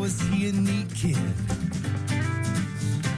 was he a neat kid.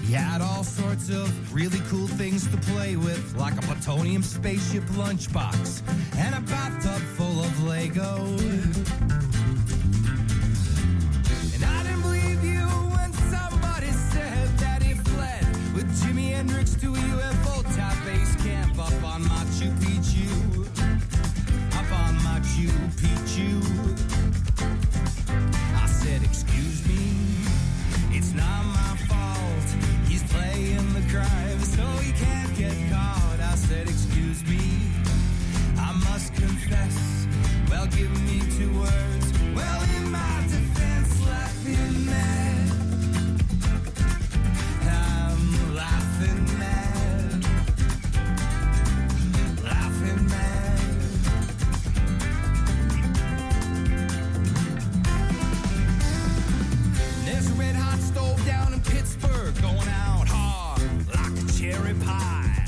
He had all sorts of really cool things to play with, like a plutonium spaceship lunchbox and a bathtub full of Lego. And I didn't believe you when somebody said that he fled with Jimi Hendrix to a UFO-type base camp up on Machu Picchu. Up on Machu Picchu. I said, excuse me, it's not my fault. He's playing the crime, so he can't get caught. I said, excuse me, I must confess. Well, give me 2 words. Well, in my defense, laughing mad. I'm laughing mad. Laughing mad. There's a red hot stove down in Pittsburgh going out hard like a cherry pie.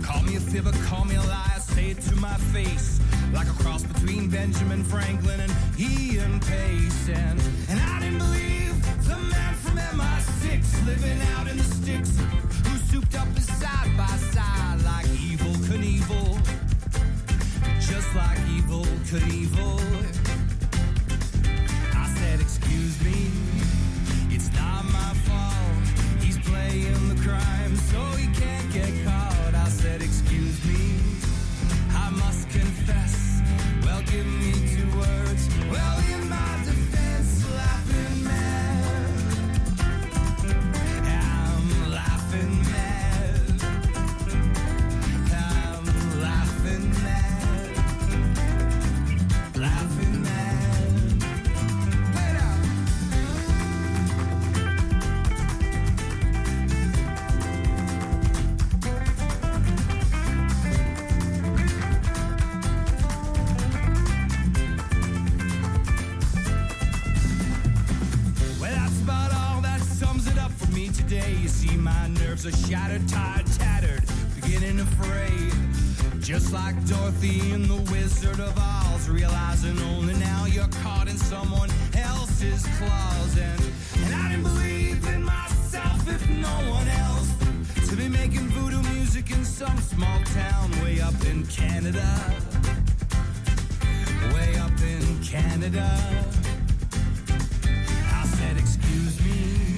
Call me a fibber, call me a liar, say it to my face like a cross between Benjamin Franklin and Ian Pace. And I didn't believe the man from MI6 living out in the sticks who souped up his side by side like Evel Knievel, just like Evel Knievel. I said, excuse me, it's not my fault. He's playing the crime, so he can't get caught. I said, excuse me, I must confess. Well, give me 2 words. Well, in my defense, laughing mad. I'm laughing mad. I'm laughing mad. Laughing mad. Play it out. Well, that's about all that sums it up for me today. You see, my nerves are shattered, tired, tattered, beginning to fray. Just like Dorothy in The Wizard of Oz, realizing only now you're caught in someone else's claws. And I didn't believe in myself if no one else, to be making voodoo music in some small town way up in Canada. Way up in Canada. I said, excuse me,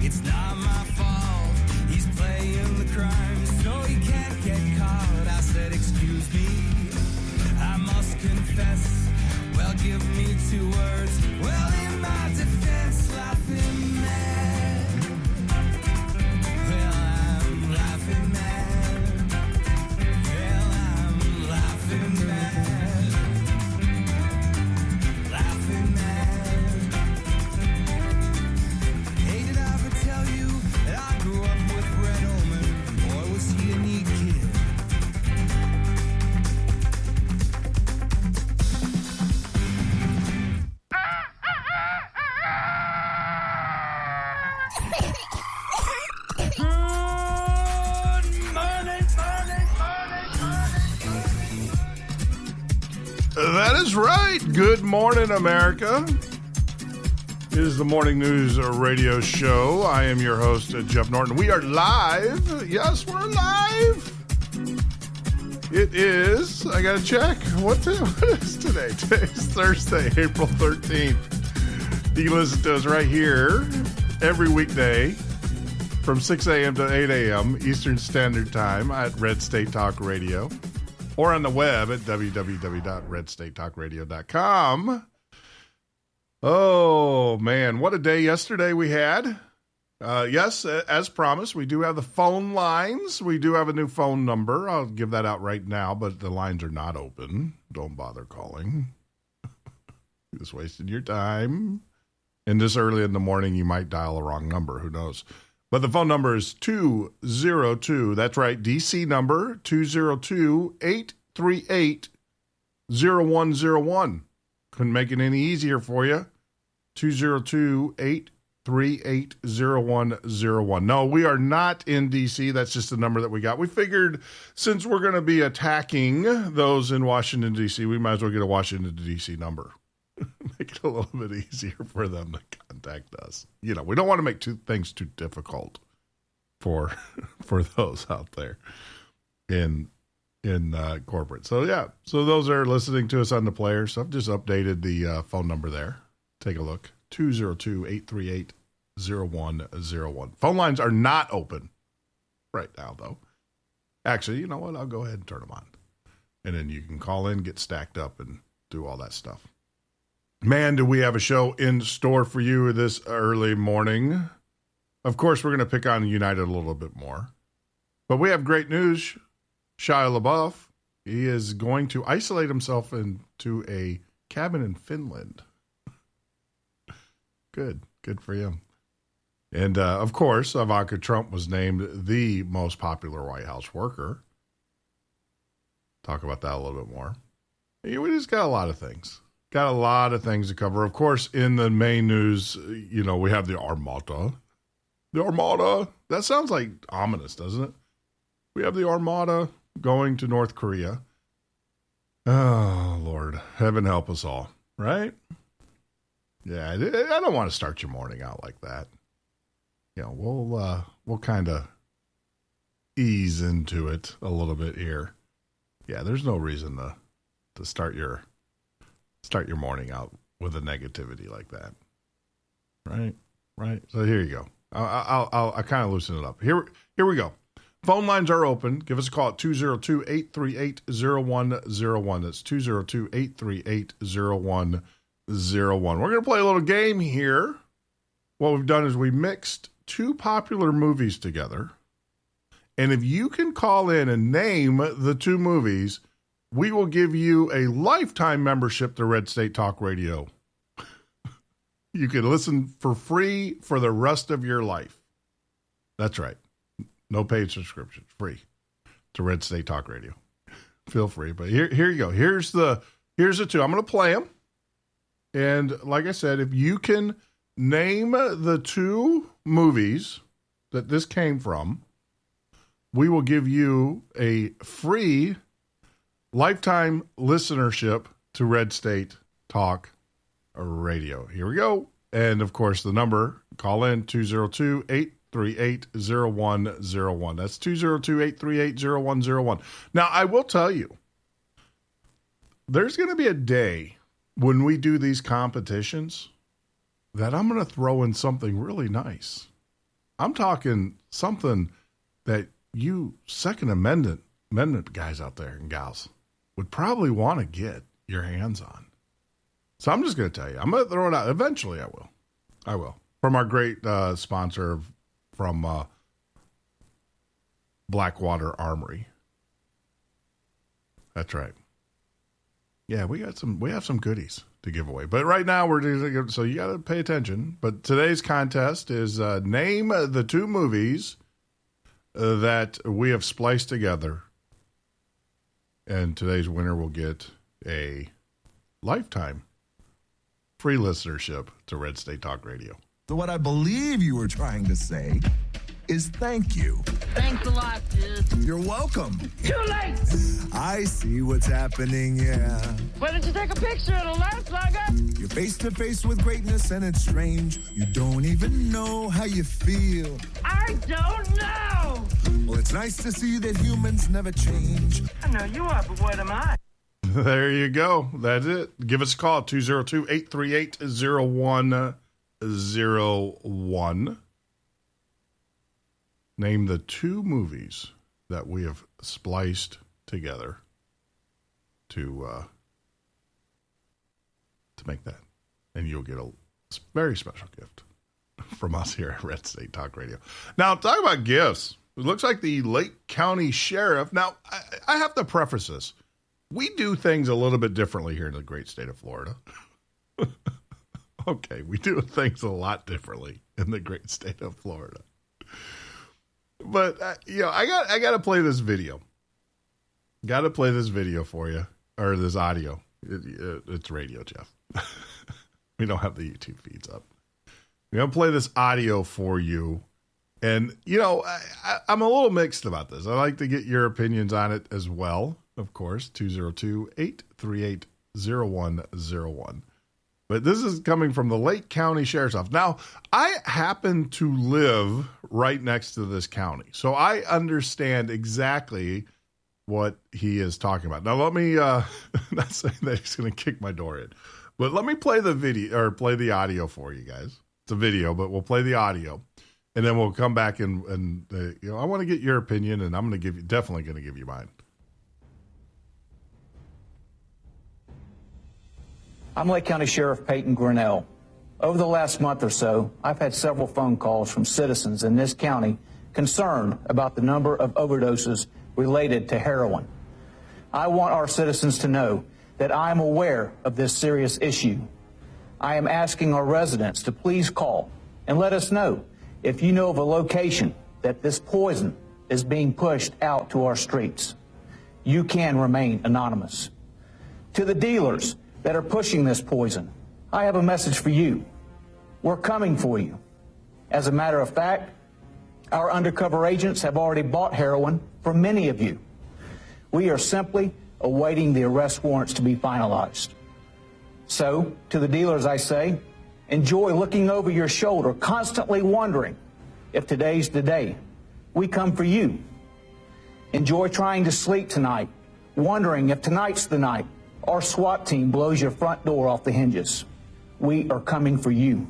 it's not my fault. He's playing the crime, so he can't get caught. I said, excuse me, I must confess. Well, give me 2 words. Well, in my defense, laughing mad. Well, I'm laughing mad. Well, I'm laughing mad. Laughing mad. Hey, did I ever tell you that I grew up with Red Omen? Boy, was he a neat kid. That is right. Good morning, America. It is the Morning News Radio Show. I am your host, Jeff Norton. We are live. Yes, we're live. It is, I got to check. What is today? Today's Thursday, April 13th. You can listen to us right here every weekday from 6 a.m. to 8 a.m. Eastern Standard Time at Red State Talk Radio, or on the web at www.redstatetalkradio.com. Oh, man, what a day yesterday we had. Yes, as promised, we do have the phone lines. We do have a new phone number. I'll give that out right now, but the lines are not open. Don't bother calling. Just wasting your time. And this early in the morning, you might dial a wrong number. Who knows? But the phone number is 202. That's right, DC number 202-838-0101. Couldn't make it any easier for you. 202-838-0101. No, we are not in D.C. That's just the number that we got. We figured since we're going to be attacking those in Washington, D.C., we might as well get a Washington, D.C. number. make it a little bit easier for them to contact us. We don't want to make things too difficult for those out there in corporate. So those are listening to us on the players. I've just updated the phone number there. Take a look. 202-838-0101. Phone lines are not open right now, though. Actually, you know what? I'll go ahead and turn them on. And then you can call in, get stacked up, and do all that stuff. Man, do we have a show in store for you this early morning. Of course, we're going to pick on United a little bit more. But we have great news. Shia LaBeouf, he is going to isolate himself into a cabin in Finland. Good for him. And, of course, Ivanka Trump was named the most popular White House worker. Talk about that a little bit more. We just got a lot of things. Got a lot of things to cover. Of course, in the main news, we have the Armada. The Armada. That sounds like ominous, doesn't it? We have the Armada going to North Korea. Oh, Lord. Heaven help us all. Right? Yeah, I don't want to start your morning out like that. We'll kind of ease into it a little bit here. Yeah, there's no reason to start your morning out with a negativity like that. Right. So here you go. I'll kind of loosen it up. Here we go. Phone lines are open. Give us a call at 202-838-0101. That's 202-838-0101. We're going to play a little game here. What we've done is we mixed two popular movies together. And if you can call in and name the two movies, we will give you a lifetime membership to Red State Talk Radio. You can listen for free for the rest of your life. That's right. No paid subscription. Free to Red State Talk Radio. Feel free. But here you go. Here's the two. I'm going to play them. And like I said, if you can name the two movies that this came from, we will give you a free lifetime listenership to Red State Talk Radio. Here we go. And of course, the number, call in 202-838-0101. That's 202-838-0101. Now, I will tell you, there's going to be a day when we do these competitions that I'm going to throw in something really nice. I'm talking something that you Second Amendment guys out there and gals would probably want to get your hands on. So I'm just going to tell you, I'm going to throw it out. Eventually I will. From our great sponsor from Blackwater Armory. That's right. Yeah, we have some goodies to give away. But right now so you got to pay attention. But today's contest is name the two movies that we have spliced together. And today's winner will get a lifetime free listenership to Red State Talk Radio. So what I believe you were trying to say is thank you. Thanks a lot, dude. You're welcome. Too late! I see what's happening, yeah. Why didn't you take a picture of the last slugger? You're face to face with greatness and it's strange. You don't even know how you feel. I don't know! Well, it's nice to see that humans never change. I know you are, but what am I? There you go. That's it. Give us a call, 202-838-0101. Name the two movies that we have spliced together to make that. And you'll get a very special gift from us here at Red State Talk Radio. Now, talk about gifts. It looks like the Lake County Sheriff. Now, I have to preface this. We do things a little bit differently here in the great state of Florida. Okay, we do things a lot differently in the great state of Florida. But, I got to play this video. Got to play this video for you, or this audio. It's radio, Jeff. We don't have the YouTube feeds up. I'm going to play this audio for you. And, I'm a little mixed about this. I like to get your opinions on it as well. Of course, 202-838-0101. But this is coming from the Lake County Sheriff's Office. Now, I happen to live right next to this county, so I understand exactly what he is talking about. Now, let me, not saying that he's going to kick my door in, but let me play the video or play the audio for you guys. It's a video, but we'll play the audio, and then we'll come back and I want to get your opinion, and I'm definitely going to give you mine. I'm Lake County Sheriff Peyton Grinnell. Over the last month or so, I've had several phone calls from citizens in this county concerned about the number of overdoses related to heroin. I want our citizens to know that I am aware of this serious issue. I am asking our residents to please call and let us know if you know of a location that this poison is being pushed out to our streets. You can remain anonymous. To the dealers that are pushing this poison, I have a message for you. We're coming for you. As a matter of fact, our undercover agents have already bought heroin from many of you. We are simply awaiting the arrest warrants to be finalized. So, to the dealers I say, enjoy looking over your shoulder, constantly wondering if today's the day. We come for you. Enjoy trying to sleep tonight, wondering if tonight's the night our SWAT team blows your front door off the hinges. We are coming for you.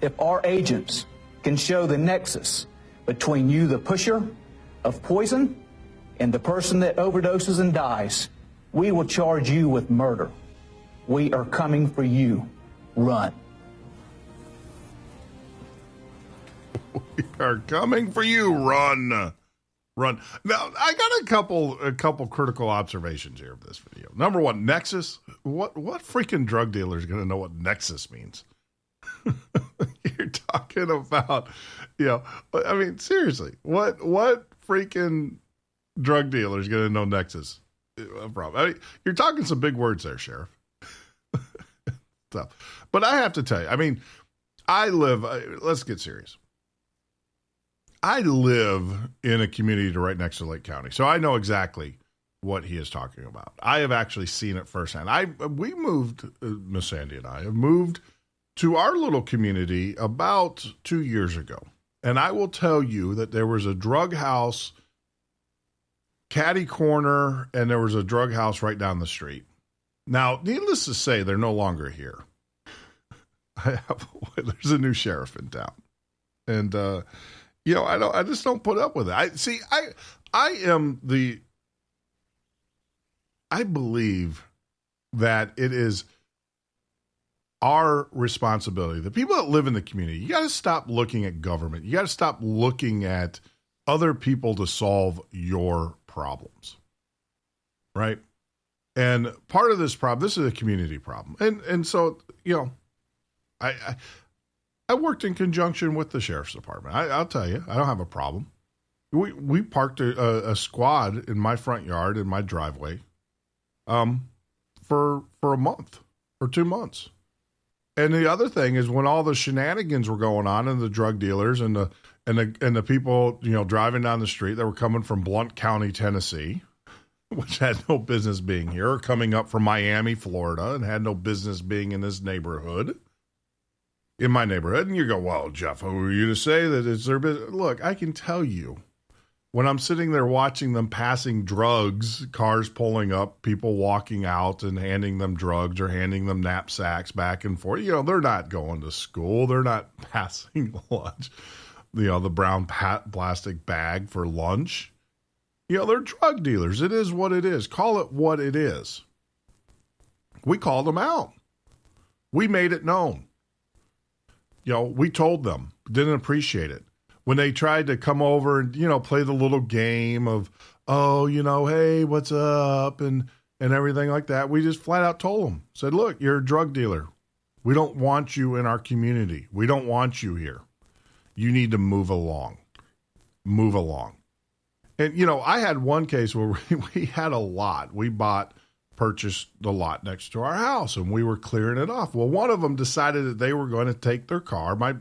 If our agents can show the nexus between you, the pusher of poison, and the person that overdoses and dies, we will charge you with murder. We are coming for you. Run. We are coming for you. Run. Run. Now, I got a couple critical observations here of this video. Number one, Nexus. What freaking drug dealer is going to know what Nexus means? You're talking about, I mean, seriously, what freaking drug dealer is going to know Nexus? Problem. I mean, you're talking some big words there, Sheriff. Tough. But I have to tell you, I mean, let's get serious. I live in a community right next to Lake County, so I know exactly what he is talking about. I have actually seen it firsthand. We moved, Miss Sandy and I have moved to our little community about 2 years ago. And I will tell you that there was a drug house catty corner, and there was a drug house right down the street. Now, needless to say, they're no longer here. There's a new sheriff in town. And, I just don't put up with it. I believe that it is our responsibility. The people that live in the community, you got to stop looking at government. You got to stop looking at other people to solve your problems. Right? And part of this problem, this is a community problem. And so, I worked in conjunction with the sheriff's department. I'll tell you, I don't have a problem. We parked a squad in my front yard, in my driveway, for a month or 2 months. And the other thing is, when all the shenanigans were going on, and the drug dealers and the people, driving down the street that were coming from Blount County, Tennessee, which had no business being here, or coming up from Miami, Florida, and had no business being in this neighborhood. In my neighborhood. And you go, well, Jeff, who are you to say that it's their business? Look, I can tell you, when I'm sitting there watching them passing drugs, cars pulling up, people walking out and handing them drugs or handing them knapsacks back and forth, they're not going to school. They're not passing lunch, the brown plastic bag for lunch. They're drug dealers. It is what it is. Call it what it is. We called them out. We made it known. We told them, didn't appreciate it. When they tried to come over and, play the little game of, hey, what's up? And everything like that. We just flat out told them, said, look, you're a drug dealer. We don't want you in our community. We don't want you here. You need to move along. Move along. And, I had one case where we had a lot. We purchased the lot next to our house, and we were clearing it off. Well, one of them decided that they were going to take their car. My